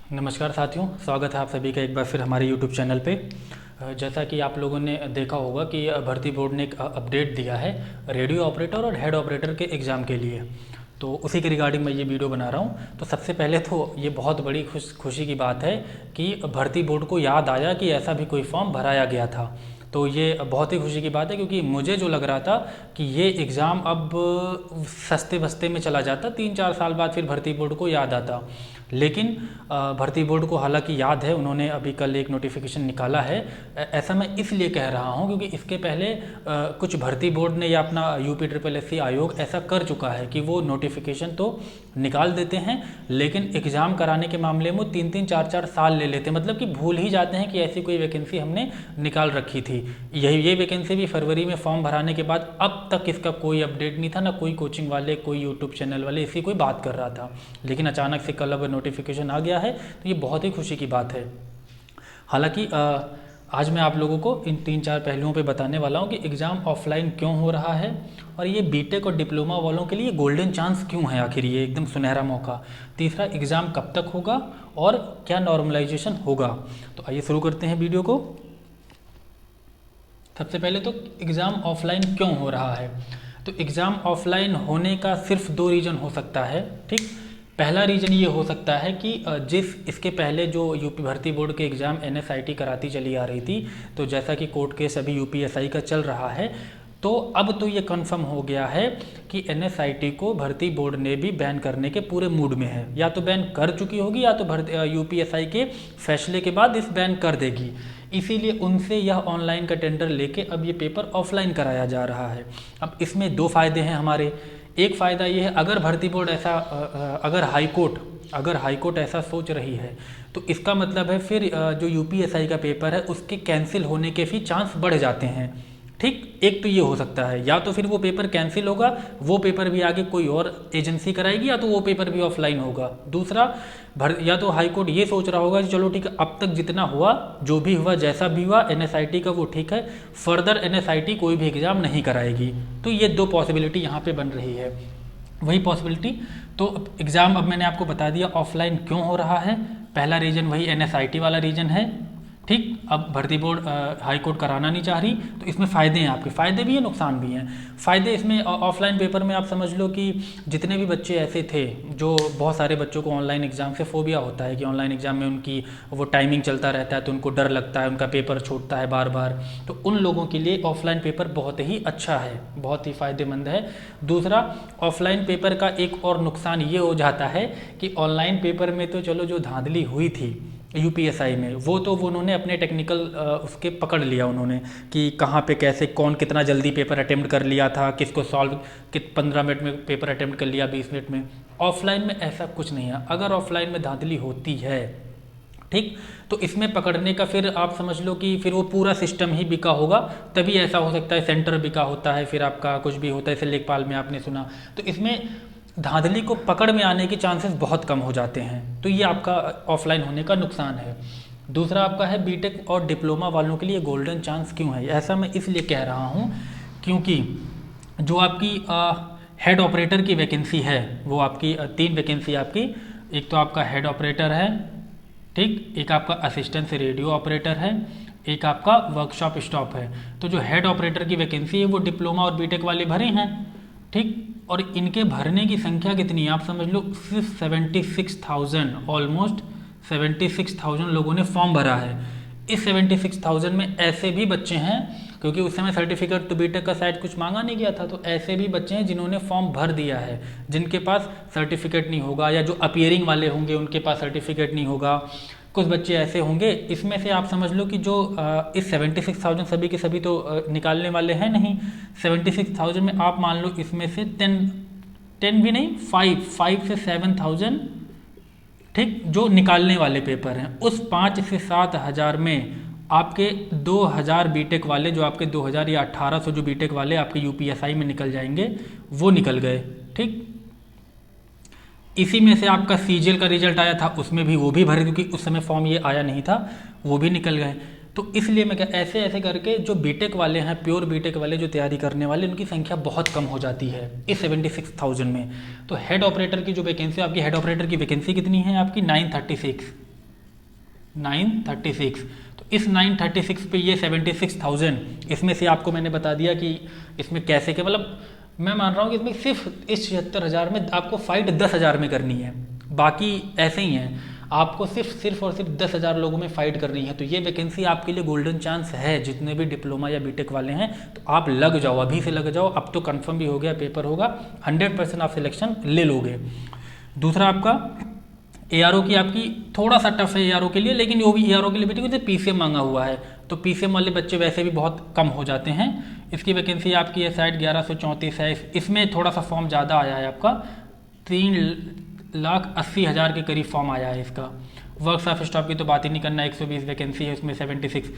नमस्कार साथियों, स्वागत है आप सभी का एक बार फिर हमारे YouTube चैनल पे। जैसा कि आप लोगों ने देखा होगा कि भर्ती बोर्ड ने एक अपडेट दिया है रेडियो ऑपरेटर और हेड ऑपरेटर के एग्ज़ाम के लिए। तो उसी के रिगार्डिंग मैं ये वीडियो बना रहा हूँ। तो सबसे पहले तो ये बहुत बड़ी खुशी की बात है कि भर्ती बोर्ड को याद आया कि ऐसा भी कोई फॉर्म भराया गया था। तो ये बहुत ही खुशी की बात है, क्योंकि मुझे जो लग रहा था कि ये एग्ज़ाम अब सस्ते बस्ते में चला जाता, 3-4 साल बाद फिर भर्ती बोर्ड को याद आता। लेकिन भर्ती बोर्ड को हालांकि याद है, उन्होंने अभी कल एक नोटिफिकेशन निकाला है। ऐसा मैं इसलिए कह रहा हूं क्योंकि इसके पहले कुछ भर्ती बोर्ड ने या अपना UPSSC आयोग ऐसा कर चुका है कि वो नोटिफिकेशन तो निकाल देते हैं, लेकिन एग्ज़ाम कराने के मामले में 3-3, 4-4 साल ले लेते हैं। मतलब कि भूल ही जाते हैं कि ऐसी कोई वैकेंसी हमने निकाल रखी थी। ये वैकेंसी भी फरवरी में फॉर्म भराने के बाद अब तक इसका कोई अपडेट नहीं था, ना कोई कोचिंग वाले, कोई यूट्यूब चैनल वाले इसकी कोई बात कर रहा था। लेकिन अचानक से कल अब नोटिफिकेशन आ गया है, तो ये बहुत ही खुशी की बात है। हालांकि आज मैं आप लोगों को इन 3-4 पहलुओं पे बताने वाला हूँ कि एग्ज़ाम ऑफलाइन क्यों हो रहा है, और ये बीटेक और डिप्लोमा वालों के लिए गोल्डन चांस क्यों है, आखिर ये एकदम सुनहरा मौका। तीसरा, एग्ज़ाम कब तक होगा और क्या नॉर्मलाइजेशन होगा। तो आइए शुरू करते हैं वीडियो को। सबसे पहले तो एग्ज़ाम ऑफलाइन क्यों हो रहा है। तो एग्ज़ाम ऑफलाइन होने का सिर्फ 2 रीज़न हो सकता है। ठीक, पहला रीज़न ये हो सकता है कि इसके पहले जो यूपी भर्ती बोर्ड के एग्ज़ाम NSIT कराती चली आ रही थी, तो जैसा कि कोर्ट केस अभी UPSI का चल रहा है, तो अब तो ये कंफर्म हो गया है कि NSIT को भर्ती बोर्ड ने भी बैन करने के पूरे मूड में है। या तो बैन कर चुकी होगी या तो UPSI के फैसले के बाद इस बैन कर देगी। इसीलिए उनसे यह ऑनलाइन का टेंडर लेके अब ये पेपर ऑफलाइन कराया जा रहा है। अब इसमें 2 फायदे हैं हमारे। एक फ़ायदा ये है, अगर भर्ती बोर्ड ऐसा अगर हाई कोर्ट ऐसा सोच रही है, तो इसका मतलब है फिर जो UPSI का पेपर है उसके कैंसिल होने के भी चांस बढ़ जाते हैं। ठीक, एक तो ये हो सकता है, या तो फिर वो पेपर कैंसिल होगा, वो पेपर भी आगे कोई और एजेंसी कराएगी, या तो वो पेपर भी ऑफलाइन होगा। दूसरा, या तो हाई कोर्ट ये सोच रहा होगा कि चलो ठीक है, अब तक जितना हुआ, जो भी हुआ, जैसा भी हुआ NSIT का वो ठीक है, फर्दर NSIT कोई भी एग्ज़ाम नहीं कराएगी। तो ये 2 पॉसिबिलिटी यहाँ पे बन रही है। वही पॉसिबिलिटी, तो एग्ज़ाम अब मैंने आपको बता दिया ऑफलाइन क्यों हो रहा है। पहला रीज़न वही NSIT वाला रीज़न है। ठीक, अब भर्ती बोर्ड हाई कोर्ट कराना नहीं चाह रही, तो इसमें फ़ायदे हैं, आपके फ़ायदे भी हैं, नुकसान भी हैं। फ़ायदे इसमें ऑफलाइन पेपर में आप समझ लो कि जितने भी बच्चे ऐसे थे, जो बहुत सारे बच्चों को ऑनलाइन एग्ज़ाम से फोबिया होता है कि ऑनलाइन एग्ज़ाम में उनकी वो टाइमिंग चलता रहता है, तो उनको डर लगता है, उनका पेपर छूटता है बार बार, तो उन लोगों के लिए ऑफलाइन पेपर बहुत ही अच्छा है, बहुत ही फ़ायदेमंद है। दूसरा, ऑफलाइन पेपर का एक और नुकसान ये हो जाता है कि ऑनलाइन पेपर में तो चलो जो धांधली हुई थी UPSI में, वो तो उन्होंने अपने टेक्निकल उसके पकड़ लिया उन्होंने कि कहाँ पे कैसे कौन कितना जल्दी पेपर अटेम्प्ट कर लिया था, किसको सॉल्व 15 मिनट में पेपर अटेम्प्ट कर लिया, 20 मिनट में। ऑफलाइन में ऐसा कुछ नहीं है। अगर ऑफलाइन में धांधली होती है, ठीक, तो इसमें पकड़ने का फिर आप समझ लो कि फिर वो पूरा सिस्टम ही बिका होगा, तभी ऐसा हो सकता है। सेंटर बिका होता है, फिर आपका कुछ भी होता है, जैसे लेखपाल में आपने सुना, तो इसमें धांधली को पकड़ में आने के चांसेस बहुत कम हो जाते हैं। तो ये आपका ऑफलाइन होने का नुकसान है। दूसरा आपका है बीटेक और डिप्लोमा वालों के लिए गोल्डन चांस क्यों है। ऐसा मैं इसलिए कह रहा हूँ क्योंकि जो आपकी हेड ऑपरेटर की वैकेंसी है, वो आपकी 3 वैकेंसी आपकी, एक तो आपका हेड ऑपरेटर है, ठीक, एक आपका असिस्टेंट से रेडियो ऑपरेटर है, एक आपका वर्कशॉप स्टॉप है। तो जो हेड ऑपरेटर की वैकेंसी है वो डिप्लोमा और बीटेक वाले भरे हैं, ठीक, और इनके भरने की संख्या कितनी है आप समझ लो, सिर्फ 76,000, ऑलमोस्ट 76,000 लोगों ने फॉर्म भरा है। इस 76,000 में ऐसे भी बच्चे हैं, क्योंकि उस समय सर्टिफिकेट तो बीटेक का शायद कुछ मांगा नहीं गया था, तो ऐसे भी बच्चे हैं जिन्होंने फॉर्म भर दिया है, जिनके पास सर्टिफिकेट नहीं होगा, या जो अपीयरिंग वाले होंगे उनके पास सर्टिफिकेट नहीं होगा। कुछ बच्चे ऐसे होंगे, इसमें से आप समझ लो कि जो इस 76,000 सभी के सभी तो निकालने वाले हैं नहीं। 76,000 में आप मान लो इसमें से 10 भी नहीं, 5 से 7,000, ठीक, जो निकालने वाले पेपर हैं। उस 5 से 7 हज़ार में आपके 2,000 बीटेक वाले, जो आपके 2,000 या 1,800 जो बीटेक वाले आपके UPSI में निकल जाएंगे, वो निकल गए। ठीक, इसी में से आपका CGL का रिजल्ट आया था, उसमें भी वो भी भरे, क्योंकि उस समय फॉर्म ये आया नहीं था, वो भी निकल गए। तो इसलिए मैं क्या, ऐसे ऐसे करके जो बीटेक वाले हैं, प्योर बीटेक वाले जो तैयारी करने वाले, उनकी संख्या बहुत कम हो जाती है इस 76,000 में। तो हेड ऑपरेटर की जो वैकेंसी, आपकी हेड ऑपरेटर की वैकेंसी कितनी है आपकी, 936, 936। तो इस 936 पे ये 76,000, इसमें से आपको मैंने बता दिया कि इसमें कैसे के मतलब मैं मान रहा हूँ कि इसमें सिर्फ इस 76,000 में आपको फाइट 10,000 में करनी है, बाकी ऐसे ही हैं। आपको सिर्फ और सिर्फ 10,000 लोगों में फाइट करनी है। तो ये वैकेंसी आपके लिए गोल्डन चांस है, जितने भी डिप्लोमा या बीटेक वाले हैं तो आप लग जाओ, अभी से लग जाओ। अब तो कंफर्म भी हो गया, पेपर होगा, 100% आप सिलेक्शन ले लोगे। दूसरा आपका एआरओ की आपकी थोड़ा सा टफ है एआरओ के लिए, लेकिन वो भी एआरओ के लिए बेटे जैसे पीसीएम मांगा हुआ है, तो पीसीएम वाले बच्चे वैसे भी बहुत कम हो जाते हैं। इसकी वैकेंसी आपकी है शायद 1134 है। इसमें थोड़ा सा फॉर्म ज़्यादा आया है, आपका 3,80,000 के करीब फॉर्म आया है इसका। वर्क ऑफ स्टॉप की तो बात ही नहीं करना, 120 वैकेंसी है उसमें 76।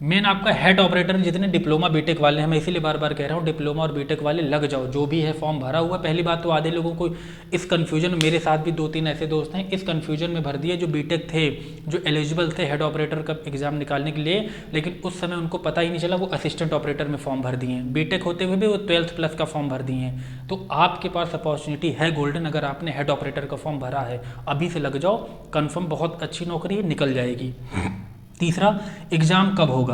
मेन आपका हेड ऑपरेटर जितने डिप्लोमा बीटेक वाले हैं, मैं इसीलिए बार बार कह रहा हूँ डिप्लोमा और बीटेक वाले लग जाओ, जो भी है फॉर्म भरा हुआ। पहली बात तो आधे लोगों को इस कन्फ्यूजन, मेरे साथ भी 2-3 ऐसे दोस्त हैं, इस कन्फ्यूजन में भर दिए जो बीटेक थे, जो एलिजिबल थे हेड ऑपरेटर का एग्जाम निकालने के लिए, लेकिन उस समय उनको पता ही नहीं चला, वो असिस्टेंट ऑपरेटर में फॉर्म भर दिए हैं। बीटेक होते हुए भी वो 12th प्लस का फॉर्म भर दिए हैं। तो आपके पास अपॉर्चुनिटी है गोल्डन, अगर आपने हेड ऑपरेटर का फॉर्म भरा है अभी से लग जाओ, कन्फर्म बहुत अच्छी नौकरी है, निकल जाएगी। तीसरा, एग्ज़ाम कब होगा?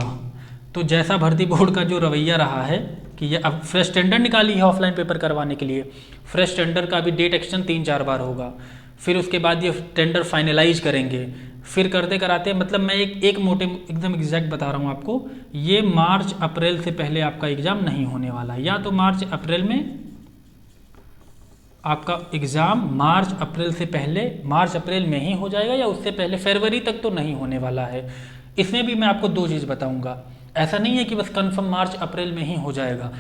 तो जैसा भर्ती बोर्ड का जो रवैया रहा है कि ये अब फ्रेश टेंडर निकाली है ऑफलाइन पेपर करवाने के लिए, फ्रेश टेंडर का भी डेट एक्सटेंड 3-4 बार होगा, फिर उसके बाद ये टेंडर फाइनलाइज करेंगे, फिर करते कराते मतलब मैं एक मोटे एकदम एग्जैक्ट बता रहा हूँ आपको, ये मार्च अप्रैल से पहले आपका एग्ज़ाम नहीं होने वाला। या तो मार्च अप्रैल में आपका एग्ज़ाम मार्च अप्रैल से पहले, मार्च अप्रैल में ही हो जाएगा, या उससे पहले फरवरी तक तो नहीं होने वाला है। इसमें भी मैं आपको 2 चीज़ बताऊंगा, ऐसा नहीं है कि बस कंफर्म मार्च अप्रैल में ही हो जाएगा,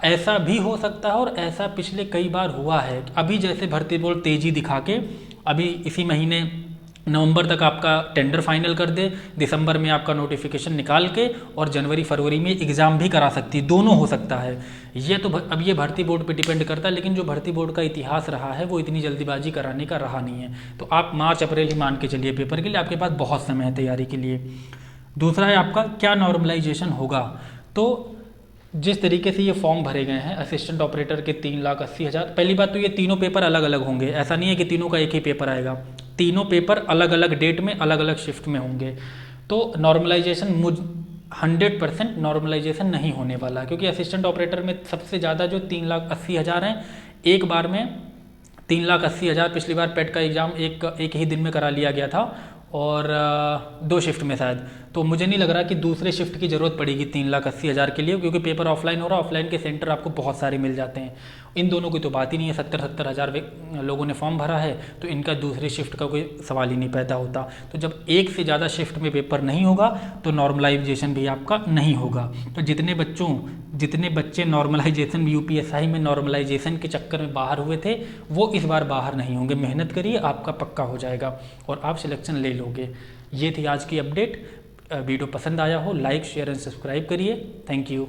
ऐसा भी हो सकता है, और ऐसा पिछले कई बार हुआ है। अभी जैसे भर्ती बोर्ड तेज़ी दिखा के अभी इसी महीने नवंबर तक आपका टेंडर फाइनल कर दे, दिसंबर में आपका नोटिफिकेशन निकाल के और जनवरी फरवरी में एग्ज़ाम भी करा सकती है, दोनों हो सकता है। ये तो अब ये भर्ती बोर्ड पे डिपेंड करता है, लेकिन जो भर्ती बोर्ड का इतिहास रहा है वो इतनी जल्दीबाजी कराने का रहा नहीं है। तो आप मार्च अप्रैल ही मान के चलिए पेपर के लिए, आपके पास बहुत समय है तैयारी के लिए। दूसरा है आपका क्या नॉर्मलाइजेशन होगा। तो जिस तरीके से ये फॉर्म भरे गए हैं असिस्टेंट ऑपरेटर के 3,80,000, पहली बात तो ये तीनों पेपर अलग अलग होंगे, ऐसा नहीं है कि तीनों का एक ही पेपर आएगा, तीनों पेपर अलग अलग डेट में अलग अलग शिफ्ट में होंगे। तो नॉर्मलाइजेशन 100% नॉर्मलाइजेशन नहीं होने वाला, क्योंकि असिस्टेंट ऑपरेटर में सबसे ज़्यादा जो 3,80,000 हैं, एक बार में 3,80,000 पिछली बार पेट का एग्ज़ाम एक ही दिन में करा लिया गया था, और 2 शिफ्ट में शायद। तो मुझे नहीं लग रहा कि दूसरे शिफ्ट की ज़रूरत पड़ेगी 3,80,000 के लिए, क्योंकि पेपर ऑफलाइन हो रहा है, ऑफलाइन के सेंटर आपको बहुत सारे मिल जाते हैं। इन दोनों की तो बात ही नहीं है, 70,000 लोगों ने फॉर्म भरा है, तो इनका दूसरी शिफ्ट का कोई सवाल ही नहीं पैदा होता। तो जब एक से ज़्यादा शिफ्ट में पेपर नहीं होगा तो नॉर्मलाइजेशन भी आपका नहीं होगा। तो जितने बच्चे नॉर्मलाइजेशन यूपीएसआई में नॉर्मलाइजेशन के चक्कर में बाहर हुए थे, वो इस बार बाहर नहीं होंगे। मेहनत करिए, आपका पक्का हो जाएगा और आप सिलेक्शन ले लोगे। ये थी आज की अपडेट। वीडियो पसंद आया हो लाइक शेयर एंड सब्सक्राइब करिए। Thank you.